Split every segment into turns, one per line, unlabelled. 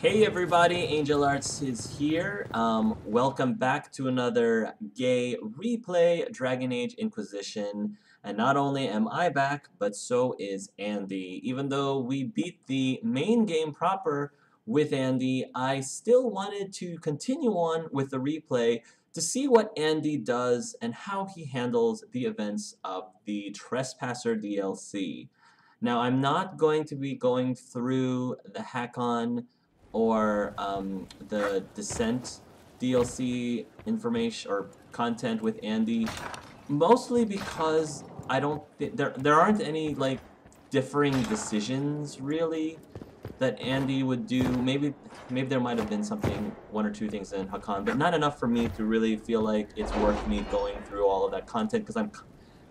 Hey everybody, Angel Arts is here. Welcome back to another gay replay, Dragon Age Inquisition. And not only am I back, but so is Andy. Even though we beat the main game proper with Andy, I still wanted to continue on with the replay to see what Andy does and how he handles the events of the Trespasser DLC. Now, I'm not going to be going through the hack-on or the Descent DLC information or content with Andy, mostly because I don't think there aren't any like differing decisions really that Andy would do. Maybe there might have been one or two things in Hakan, but not enough for me to really feel like it's worth me going through all of that content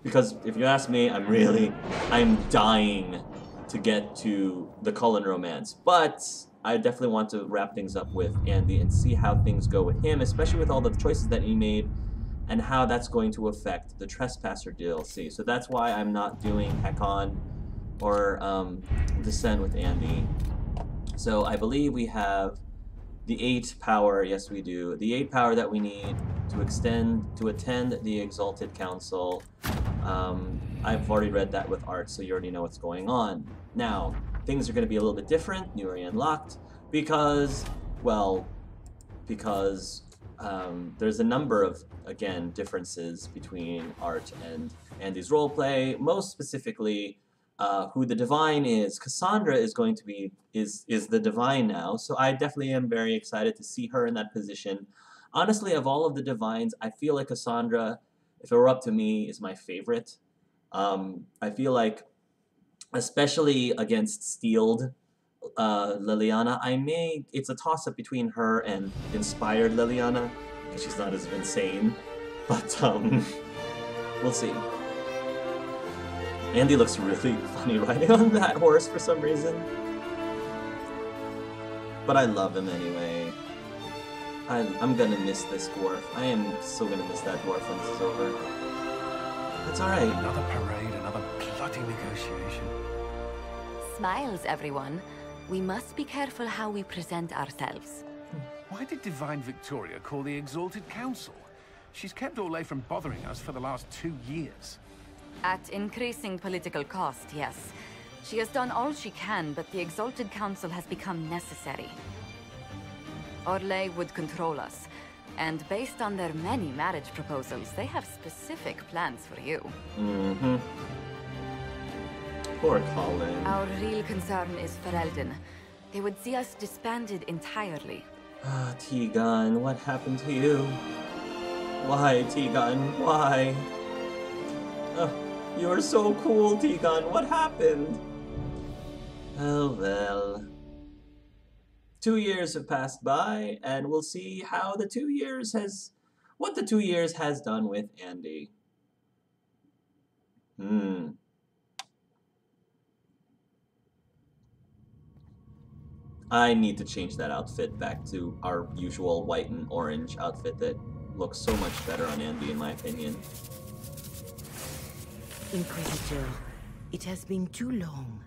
because if you ask me, I'm dying to get to the Cullen romance, but I definitely want to wrap things up with Andy and see how things go with him, especially with all the choices that he made and how that's going to affect the Trespasser DLC. So that's why I'm not doing Hack-On or Descent with Andy. So I believe we have the 8 power, yes we do, the 8 power that we need to attend the Exalted Council. I've already read that with Art, so you already know what's going on. Now, things are going to be a little bit different, new area unlocked, because there's a number of, again, differences between Art and Andy's roleplay, most specifically who the Divine is. Cassandra is going to be, is the Divine now, so I definitely am very excited to see her in that position. Honestly, of all of the Divines, I feel like Cassandra, if it were up to me, is my favorite. I feel like, especially against Steeled Liliana, it's a toss-up between her and Inspired Liliana, because she's not as insane, but we'll see. Andy looks really funny riding on that horse for some reason, but I love him anyway. I'm gonna miss this dwarf. I am so gonna miss that dwarf when this is over. That's alright.
Another parade, another bloody negotiation.
Smiles, everyone. We must be careful how we present ourselves.
Why did Divine Victoria call the Exalted Council? She's kept Orlais from bothering us for the last 2 years.
At increasing political cost, yes. She has done all she can, but the Exalted Council has become necessary. Orlais would control us, and based on their many marriage proposals, they have specific plans for you.
Mm-hmm. Poor Colin.
Our real concern is Ferelden. They would see us disbanded entirely.
Ah, Tegan, what happened to you? Why, Tegan? Why? You were so cool, Tegan. What happened? Oh, well. 2 years have passed by, and we'll see how what the 2 years has done with Andy. I need to change that outfit back to our usual white and orange outfit that looks so much better on Andy, in my opinion.
Inquisitor, it has been too long.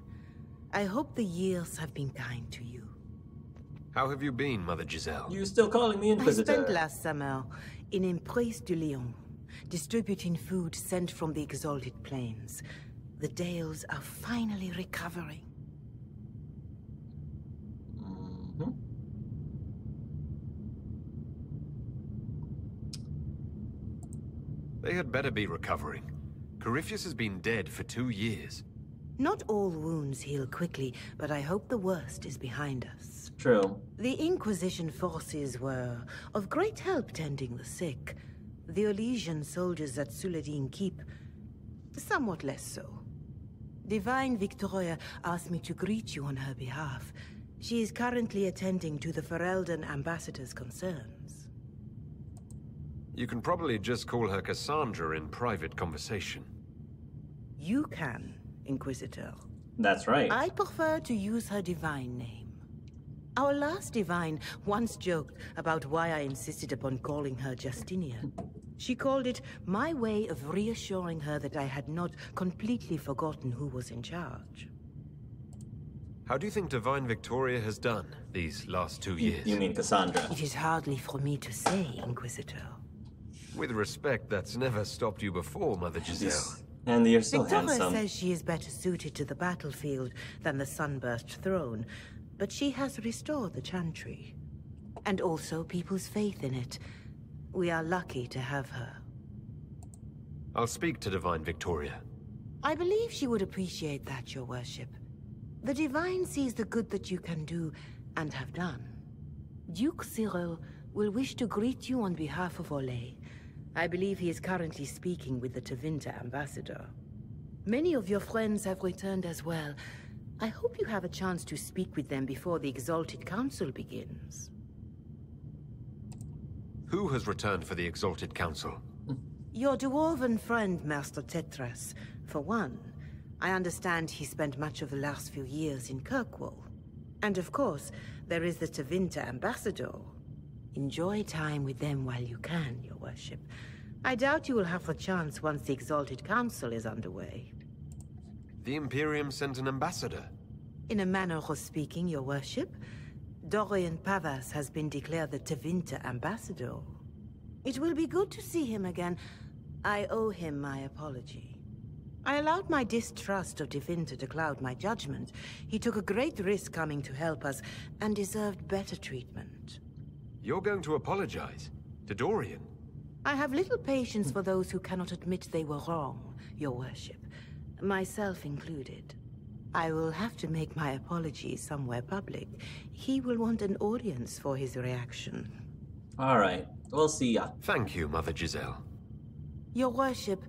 I hope the years have been kind to you.
How have you been, Mother Giselle?
You're still calling me Inquisitor.
I spent last summer in Emprise de Lyon, distributing food sent from the Exalted Plains. The Dales are finally recovering.
They had better be recovering. Corypheus has been dead for 2 years.
Not all wounds heal quickly, but I hope the worst is behind us.
True.
The Inquisition forces were of great help tending the sick. The Elysian soldiers at Suladin Keep, somewhat less so. Divine Victoria asked me to greet you on her behalf. She is currently attending to the Ferelden ambassador's concerns.
You can probably just call her Cassandra in private conversation.
You can, Inquisitor.
That's right.
I prefer to use her divine name. Our last divine once joked about why I insisted upon calling her Justinian. She called it my way of reassuring her that I had not completely forgotten who was in charge.
How do you think Divine Victoria has done these last 2 years?
You mean Cassandra?
It is hardly for me to say, Inquisitor.
With respect, that's never stopped you before, Mother Giselle.
And you're so
Victoria
handsome.
says she is better suited to the battlefield than the Sunburst throne, but she has restored the Chantry. And also people's faith in it. We are lucky to have her.
I'll speak to Divine Victoria.
I believe she would appreciate that, Your Worship. The Divine sees the good that you can do, and have done. Duke Cyril will wish to greet you on behalf of Olay. I believe he is currently speaking with the Tevinter ambassador. Many of your friends have returned as well. I hope you have a chance to speak with them before the Exalted Council begins.
Who has returned for the Exalted Council?
Your dwarven friend, Master Tetras, for one. I understand he spent much of the last few years in Kirkwall. And of course, there is the Tevinter ambassador. Enjoy time with them while you can, Your Worship. I doubt you will have the chance once the Exalted Council is underway.
The Imperium sent an ambassador.
In a manner of speaking, Your Worship, Dorian Pavas has been declared the Tevinter ambassador. It will be good to see him again. I owe him my apology. I allowed my distrust of Tevinter to cloud my judgment. He took a great risk coming to help us, and deserved better treatment.
You're going to apologize? To Dorian?
I have little patience for those who cannot admit they were wrong, Your Worship. Myself included. I will have to make my apologies somewhere public. He will want an audience for his reaction.
Alright, we'll see ya.
Thank you, Mother Giselle.
Your Worship,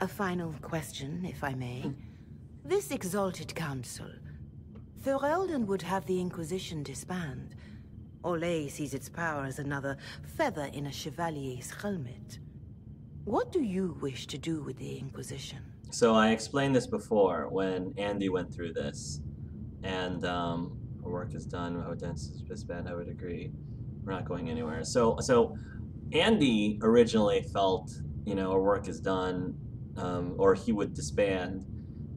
a final question, if I may. This Exalted Council, Ferelden would have the Inquisition disband. Olay sees its power as another feather in a Chevalier's helmet. What do you wish to do with the Inquisition?
So I explained this before when Andy went through this. And her work is done, how dense is disband, I would agree. We're not going anywhere. So Andy originally felt, you know, our work is done, or he would disband.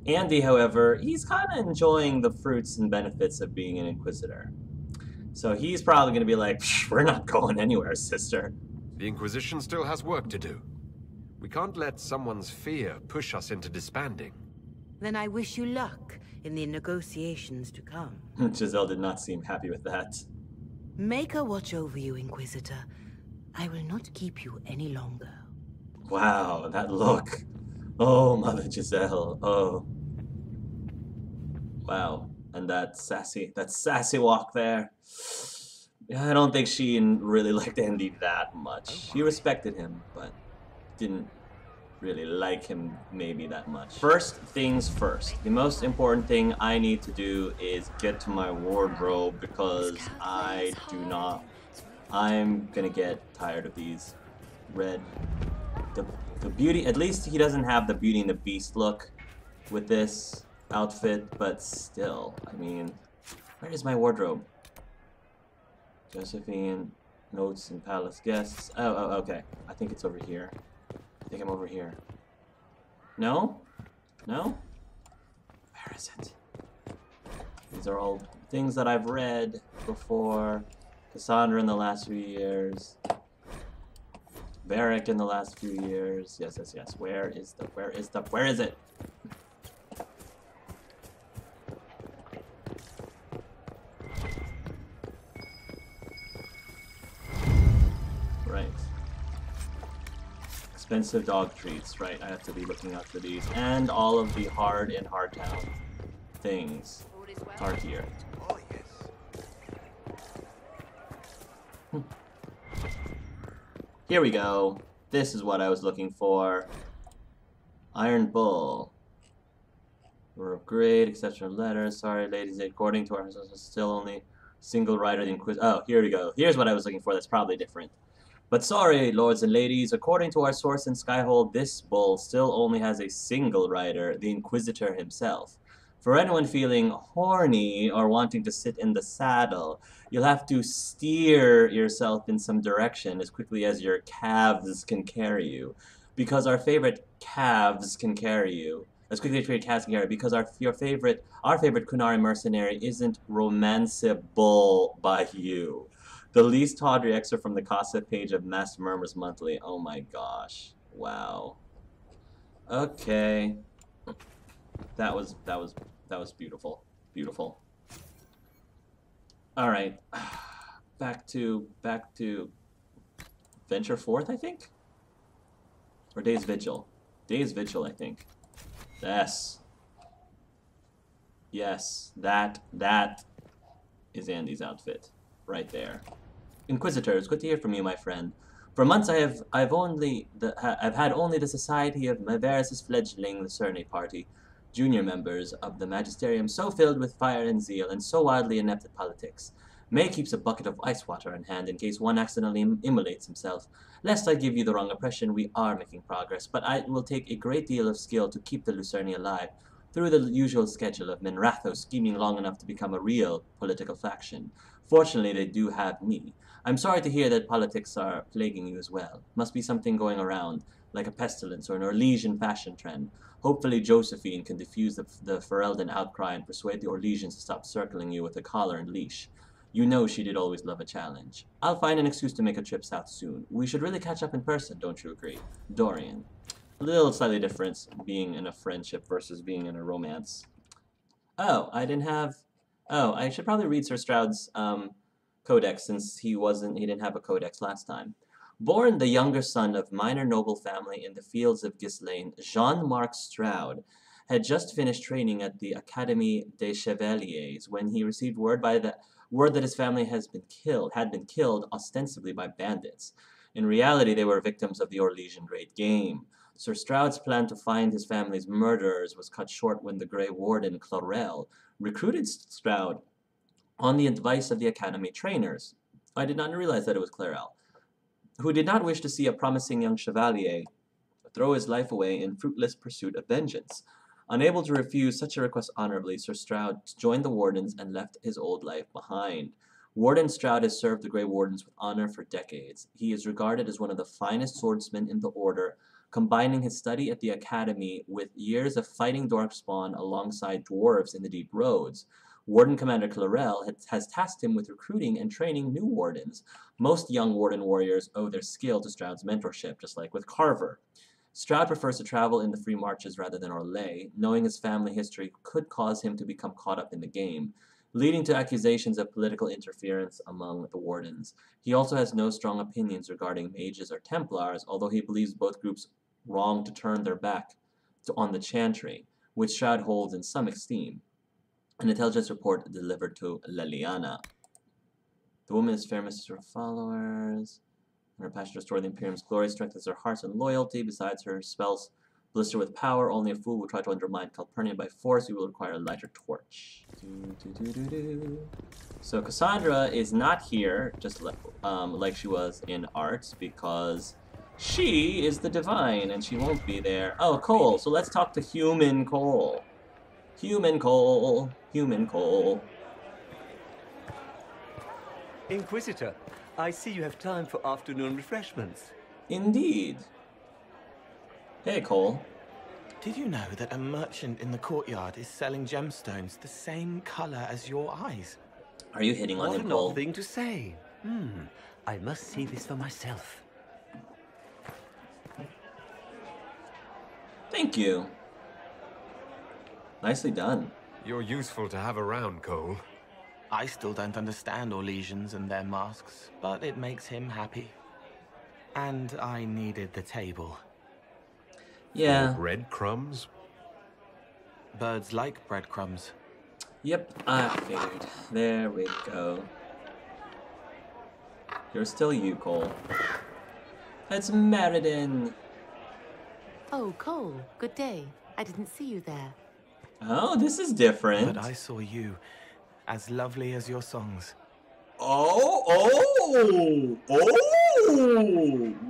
Andy, however, he's kind of enjoying the fruits and benefits of being an Inquisitor. So he's probably going to be like, we're not going anywhere, sister.
The Inquisition still has work to do. We can't let someone's fear push us into disbanding.
Then I wish you luck in the negotiations to come.
Giselle did not seem happy with that.
Make a watch over you, Inquisitor. I will not keep you any longer.
Wow, that look. Oh, Mother Giselle. Oh. Wow. And that sassy walk there. Yeah, I don't think she really liked Andy that much. She respected him, but didn't really like him maybe that much. First things first. The most important thing I need to do is get to my wardrobe because I'm gonna get tired of these red. The beauty, at least he doesn't have the Beauty and the Beast look with this outfit, but still, I mean, where is my wardrobe? Josephine, notes and palace guests. Oh, okay. I think it's over here. I think I'm over here. No? No? Where is it? These are all things that I've read before. Cassandra in the last few years. Varric in the last few years. Yes. Where is it? Right. Expensive dog treats, right? I have to be looking out for these. And all of the hard in Hardtown things are here. Here we go. This is what I was looking for. Iron Bull. We're of grade, exceptional letters. Sorry, ladies, according to our sources, still only single rider, the Inquisitor. Oh, here we go. Here's what I was looking for. That's probably different. But sorry, lords and ladies, according to our source in Skyhold, this bull still only has a single rider, the Inquisitor himself. For anyone feeling horny or wanting to sit in the saddle, you'll have to steer yourself in some direction as quickly as your calves can carry you. Because our favorite calves can carry you. Let's quickly trade casting here because our favorite Kunari mercenary isn't romanceable by you. The least tawdry excerpt from the Casa page of Master Murmurs Monthly. Oh my gosh. Wow. Okay. That was beautiful. Beautiful. All right. Back to Venture Forth, I think? Or Day's Vigil. Day's Vigil, I think. Yes. Yes, that is Andy's outfit right there. Inquisitor, it's good to hear from you, my friend. For months I've had only the society of Maveris' fledgling Lucerne party, junior members of the Magisterium so filled with fire and zeal and so wildly inept at politics. May keeps a bucket of ice water in hand in case one accidentally immolates himself. Lest I give you the wrong impression, we are making progress, but it will take a great deal of skill to keep the Lucerne alive, through the usual schedule of Minratho scheming long enough to become a real political faction. Fortunately, they do have me. I'm sorry to hear that politics are plaguing you as well. Must be something going around, like a pestilence or an Orlesian fashion trend. Hopefully Josephine can diffuse the Ferelden outcry and persuade the Orlesians to stop circling you with a collar and leash. You know she did always love a challenge. I'll find an excuse to make a trip south soon. We should really catch up in person, don't you agree? Dorian. A little slightly difference being in a friendship versus being in a romance. Oh, I didn't have... Oh, I should probably read Sir Stroud's codex since he didn't have a codex last time. Born the younger son of minor noble family in the fields of Ghislaine, Jean-Marc Stroud had just finished training at the Académie des Chevaliers when he received word that his family had been killed ostensibly by bandits. In reality, they were victims of the Orlesian Great Game. Sir Stroud's plan to find his family's murderers was cut short when the Grey Warden, Clorel, recruited Stroud on the advice of the Academy trainers. I did not realize that it was Clorel, who did not wish to see a promising young chevalier throw his life away in fruitless pursuit of vengeance. Unable to refuse such a request honorably, Sir Stroud joined the Wardens and left his old life behind. Warden Stroud has served the Grey Wardens with honor for decades. He is regarded as one of the finest swordsmen in the Order, combining his study at the Academy with years of fighting Darkspawn alongside dwarves in the Deep Roads. Warden Commander Clorel has tasked him with recruiting and training new Wardens. Most young Warden warriors owe their skill to Stroud's mentorship, just like with Carver. Stroud prefers to travel in the free marches rather than Orlais, knowing his family history could cause him to become caught up in the game, leading to accusations of political interference among the Wardens. He also has no strong opinions regarding mages or Templars, although he believes both groups wrong to turn their back on the Chantry, which Stroud holds in some esteem. An intelligence report delivered to Leliana. The woman is fair mistress of her followers, and her passion to restore the Imperium's glory strengthens her hearts and loyalty. Besides, her spells blister with power. Only a fool will try to undermine Calpurnia by force. You will require a lighter torch. So Cassandra is not here, just like she was in Arts, because she is the Divine, and she won't be there. Oh, Cole. So let's talk to Human Cole. Human Cole. Human Cole.
Inquisitor, I see you have time for afternoon refreshments.
Indeed. Hey, Cole.
Did you know that a merchant in the courtyard is selling gemstones the same color as your eyes?
Are you hitting on
What
him,
an
Cole?
odd thing to say. I must see this for myself.
Thank you. Nicely done.
You're useful to have around, Cole.
I still don't understand Orlesians and their masks, but it makes him happy. And I needed the table.
Yeah.
Breadcrumbs?
Birds like breadcrumbs.
Yep, I figured. There we go. You're still you, Cole. It's Meriden.
Oh, Cole, good day. I didn't see you there.
Oh, this is different.
But I saw you, as lovely as your songs.
Oh,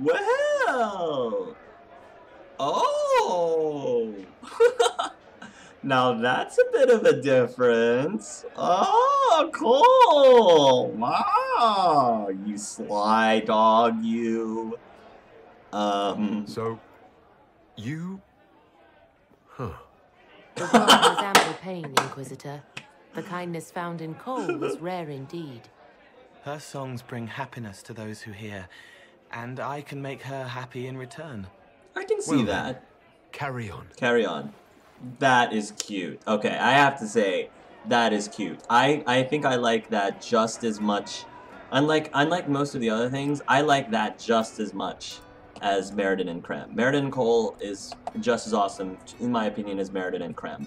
well. Oh. Now that's a bit of a difference. Oh, cool. Wow, you sly dog, you.
So, you... Huh.
The world has ample pain, Inquisitor. The kindness found in Cole is rare indeed.
Her songs bring happiness to those who hear, and I can make her happy in return.
I can see that.
Carry on.
Carry on. That is cute. Okay, I have to say, that is cute. I think I like that just as much. Unlike most of the other things, I like that just as much as Meriden and Krem. Meriden and Cole is just as awesome, in my opinion, as Meriden and Krem.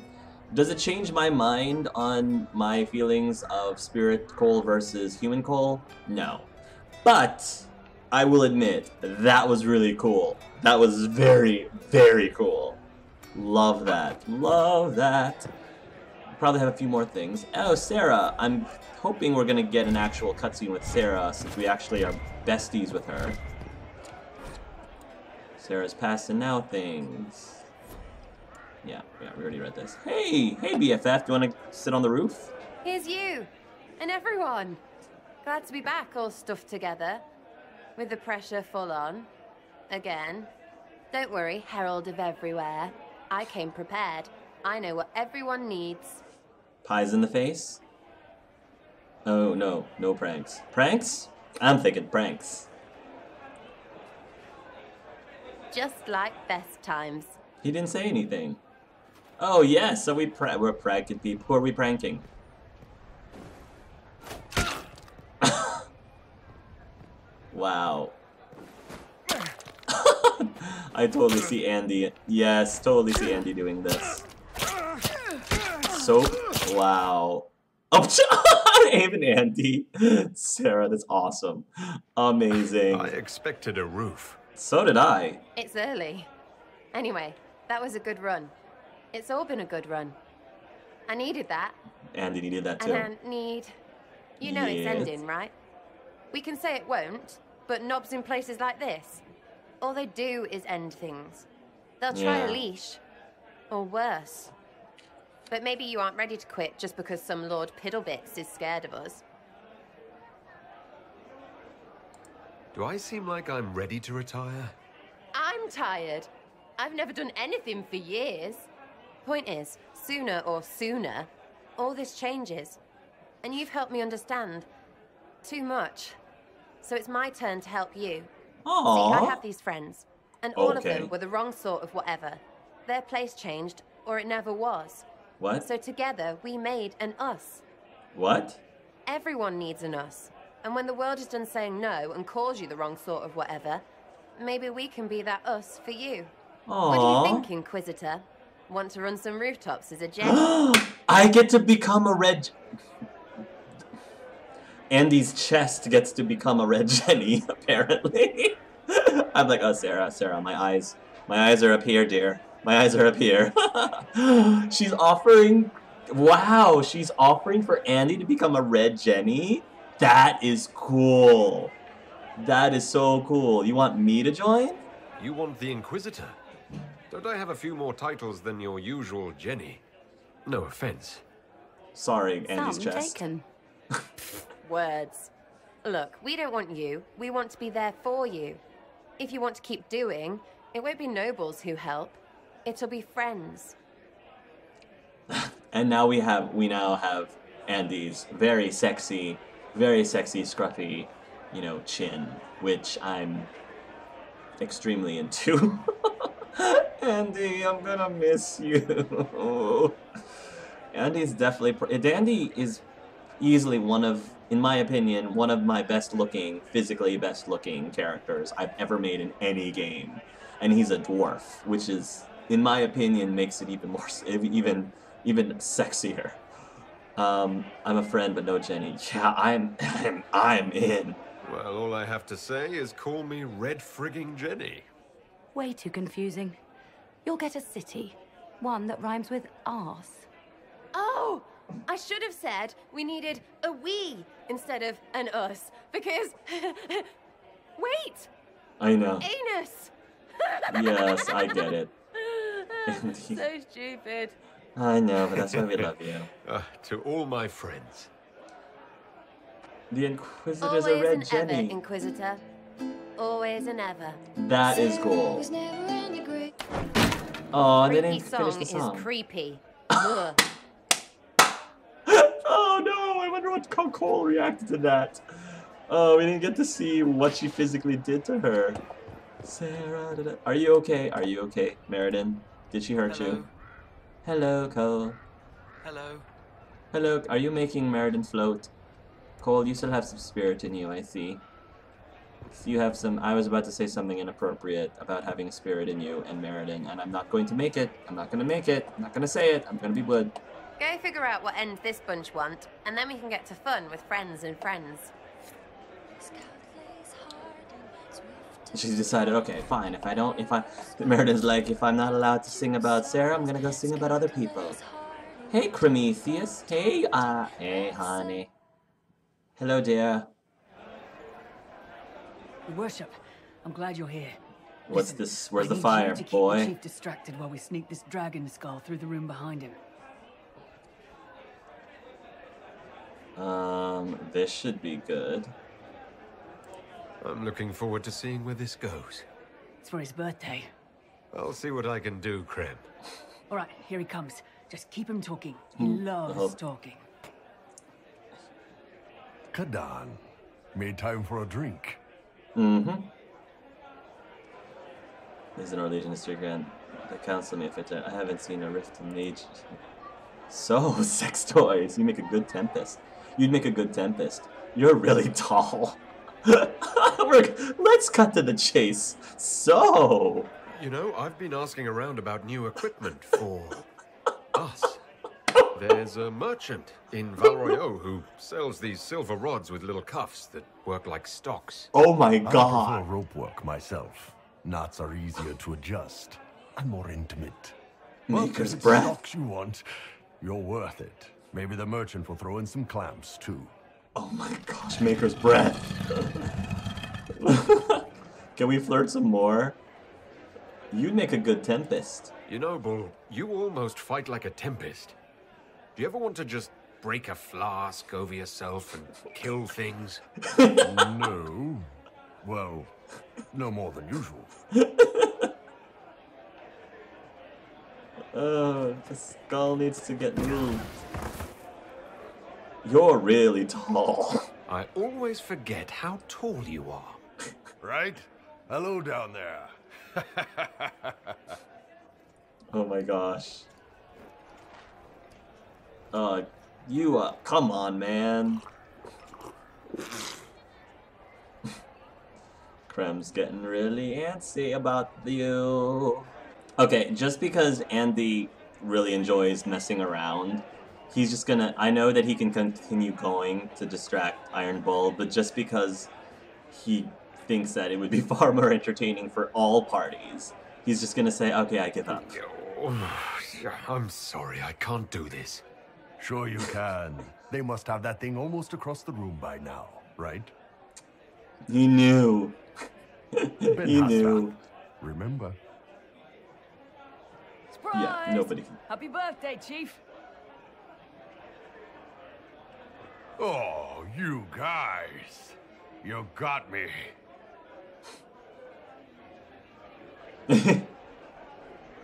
Does it change my mind on my feelings of Spirit Cole versus Human Cole? No. But I will admit, that was really cool. That was very, very cool. Love that. Love that. Probably have a few more things. Oh, Sarah. I'm hoping we're gonna get an actual cutscene with Sarah since we actually are besties with her. Sarah's past and now things. Yeah, we already read this. Hey BFF, do you want to sit on the roof?
Here's you and everyone. Glad to be back, all stuffed together, with the pressure full on. Again. Don't worry, Herald of Everywhere. I came prepared. I know what everyone needs.
Pies in the face? Oh, no. No pranks. Pranks? I'm thinking pranks.
Just like best times.
He didn't say anything. Oh, yes, so we're pranking people. Who are we pranking? Wow. I totally see Andy. Yes, totally see Andy doing this. So, wow. Oh, even Andy. Sarah, that's awesome. Amazing.
I expected a roof.
So did I.
It's early. Anyway, that was a good run. It's all been a good run. I needed that.
Andy needed that too.
And I need... You know it's ending, right? We can say it won't, but knobs in places like this, all they do is end things. They'll try a leash. Or worse. But maybe you aren't ready to quit just because some Lord Piddlebits is scared of us.
Do I seem like I'm ready to retire?
I'm tired. I've never done anything for years. Point is, sooner, all this changes. And you've helped me understand. Too much. So it's my turn to help you.
Aww.
See, I have these friends. And all of them were the wrong sort of whatever. Their place changed, or it never was.
What?
So together, we made an us.
What?
Everyone needs an us. And when the world is done saying no and calls you the wrong sort of whatever, maybe we can be that us for you.
Aww.
What do you think, Inquisitor? Want to run some rooftops as a Jenny?
I get to become a red... Andy's chest gets to become a red Jenny, apparently. I'm like, oh, Sarah, my eyes are up here, dear. My eyes are up here. She's offering... Wow, she's offering for Andy to become a red Jenny? That is cool. That is so cool. You want me to join?
You want the Inquisitor? Don't I have a few more titles than your usual Jenny? No offense.
Sorry, Andy's
Some
chest.
taken.
Words. Look, we don't want you. We want to be there for you. If you want to keep doing, it won't be nobles who help. It'll be friends.
And now we now have Andy's very sexy, scruffy, chin, which I'm extremely into. Andy, I'm gonna miss you. Andy is easily in my opinion, one of my physically best looking characters I've ever made in any game. And he's a dwarf, which is, in my opinion, makes it even more, even sexier. I'm a friend, but no Jenny. Yeah, I'm in.
Well, all I have to say is call me Red Frigging Jenny.
Way too confusing. You'll get a city. One that rhymes with arse.
Oh! I should have said we needed a we instead of an us, because... Wait!
I know.
Anus!
Yes, I get it.
So stupid.
I know, but that's why we love you.
To all my friends.
The Inquisitor's
Always
a red
and
Jenny.
ever, Inquisitor. Always and ever.
That is cool. Oh, they
Creepy
didn't finish
song
the song.
is creepy.
Ugh.
Oh no, I wonder how Cole reacted to that. Oh, we didn't get to see what she physically did to her. Sarah, are you okay? Are you okay, Meriden? Did she hurt you? Hello, Cole.
Hello.
Hello, are you making Meriden float? Cole, you still have some spirit in you, I see. You have some. I was about to say something inappropriate about having a spirit in you and Meriden, and I'm not going to make it. I'm not going to make it. I'm not going to say it. I'm going to be good.
Go figure out what end this bunch want, and then we can get to fun with friends and friends.
She's decided, okay, fine, Meriden's like, if I'm not allowed to sing about Sarah, I'm gonna go sing about other people. Hey, Prometheus. Hey, hey, honey. Hello, dear.
Your worship, I'm glad you're here.
What's
Listen,
this? Where's the
I need
fire,
you to keep
boy?
the chief distracted while we sneak this dragon skull through the room behind him.
This should be good.
I'm looking forward to seeing where this goes.
It's for his birthday.
I'll see what I can do, Krem.
All right, here he comes. Just keep him talking. He loves talking.
Kadan, made time for a drink.
Mm-hmm. There's an Orlean history grant. The council may fit it. I haven't seen a rift in age. So, sex toys. You make a good Tempest. You'd make a good Tempest. You're really tall. Let's cut to the chase. So...
You know, I've been asking around about new equipment for us. There's a merchant in Valroyo who sells these silver rods with little cuffs that work like stocks.
Oh my
I
god.
prefer rope work myself. Knots are easier to adjust and more intimate.
Maker's
If it's
breath.
stocks you want, you're worth it. Maybe the merchant will throw in some clamps too.
Oh my gosh, Maker's breath. Can we flirt some more? You'd make a good Tempest.
You know, Bull, you almost fight like a Tempest. Do you ever want to just break a flask over yourself and kill things?
No. Well, no more than usual.
The skull needs to get moved. You're really tall.
I always forget how tall you are.
Right? Hello down there.
Oh my gosh. Come on, man. Krem's getting really antsy about you. Okay, just because Andy really enjoys messing around, he's just gonna... I know that he can continue going to distract Iron Bull, but just because he thinks that it would be far more entertaining for all parties, he's just gonna say, okay, I give up.
I'm sorry, I can't do this.
Sure you can. They must have that thing almost across the room by now, right?
He knew. He knew.
Remember.
Surprise!
Yeah, nobody can.
Happy birthday, Chief.
Oh, you guys. You got me.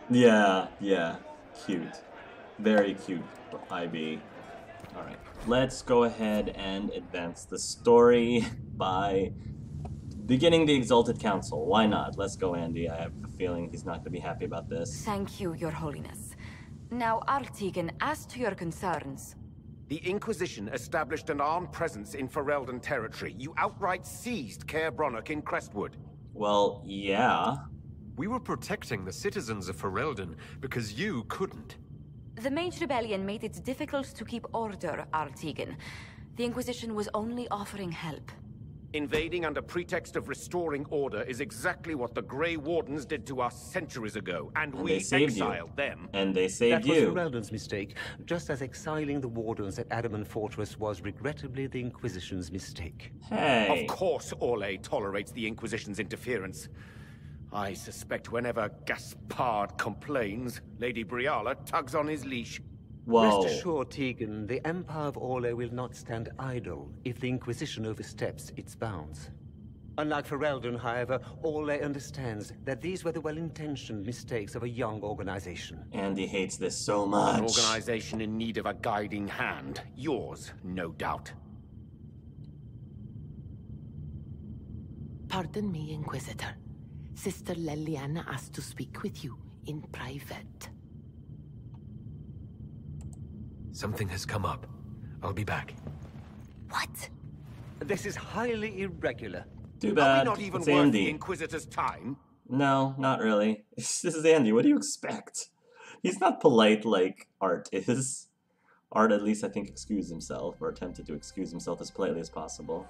Yeah. Cute. Very cute, IB. Alright, let's go ahead and advance the story by beginning the Exalted Council. Why not? Let's go, Andy. I have a feeling he's not going to be happy about this.
Thank you, Your Holiness. Now, Artigan, as to your concerns.
The Inquisition established an armed presence in Ferelden territory. You outright seized Caer Bronach in Crestwood.
Well, yeah.
We were protecting the citizens of Ferelden because you couldn't.
The Mage Rebellion made it difficult to keep order, Artigan. The Inquisition was only offering help.
Invading under pretext of restoring order is exactly what the Grey Wardens did to us centuries ago, and we exiled them.
And they saved
you.
you.
That was Ferelden's mistake, just as exiling the Wardens at Adamant Fortress was regrettably the Inquisition's mistake.
Hey.
Of course Orlais tolerates the Inquisition's interference. I suspect whenever Gaspard complains, Lady Briala tugs on his leash.
Whoa.
Rest assured, Tegan, the Empire of Orlais will not stand idle if the Inquisition oversteps its bounds. Unlike Ferelden, however, Orlais understands that these were the well-intentioned mistakes of a young organization.
Andy hates this so much.
An organization in need of a guiding hand. Yours, no doubt.
Pardon me, Inquisitor. Sister Leliana asked to speak with you in private.
Something has come up. I'll be back.
What?
This is highly irregular.
Too
Are we
bad.
not even
It's
worth
Andy.
the Inquisitor's time?
No, not really. This is Andy. What do you expect? He's not polite like Art is. Art, at least, I think, excused himself, or attempted to excuse himself as politely as possible.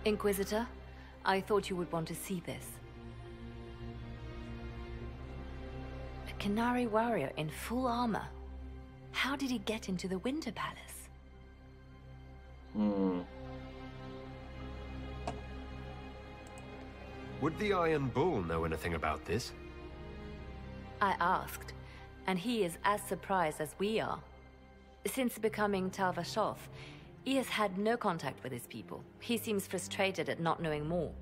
Inquisitor, I thought you would want to see this. A Canary warrior in full armor. How did he get into the Winter Palace?
Would the Iron Bull know anything about this?
I asked, and he is as surprised as we are. Since becoming Tal Vashoth, he has had no contact with his people. He seems frustrated at not knowing more.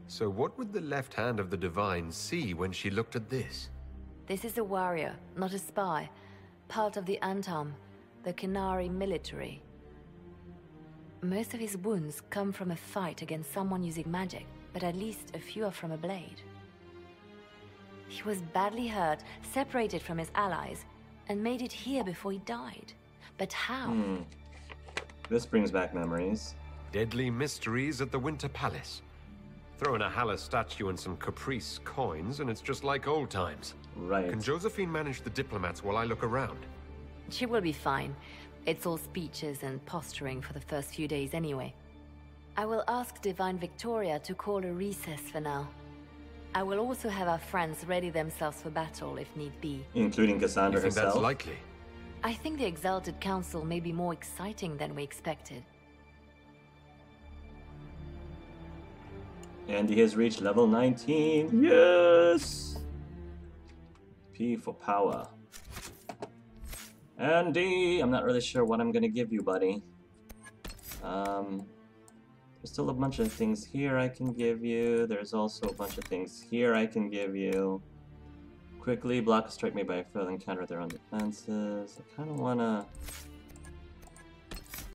So what would the left hand of the Divine see when she looked at this?
This is a warrior, not a spy. Part of the Antam, the Canary military. Most of his wounds come from a fight against someone using magic, but at least a few are from a blade. He was badly hurt, separated from his allies, and made it here before he died. But how?
This brings back memories.
Deadly mysteries at the Winter Palace. Throw in a Haller statue and some Caprice coins, and it's just like old times.
Right.
Can Josephine manage the diplomats while I look around?
She will be fine. It's all speeches and posturing for the first few days anyway. I will ask Divine Victoria to call a recess for now. I will also have our friends ready themselves for battle if need be.
Including Cassandra
You think
herself?
that's likely?
I think the Exalted Council may be more exciting than we expected.
Andy has reached level 19. Yes! P for power. Andy! I'm not really sure what I'm gonna give you, buddy. There's still a bunch of things here I can give you. There's also a bunch of things here I can give you. Quickly block a strike made by a foe and counter their own defenses. I kind of want to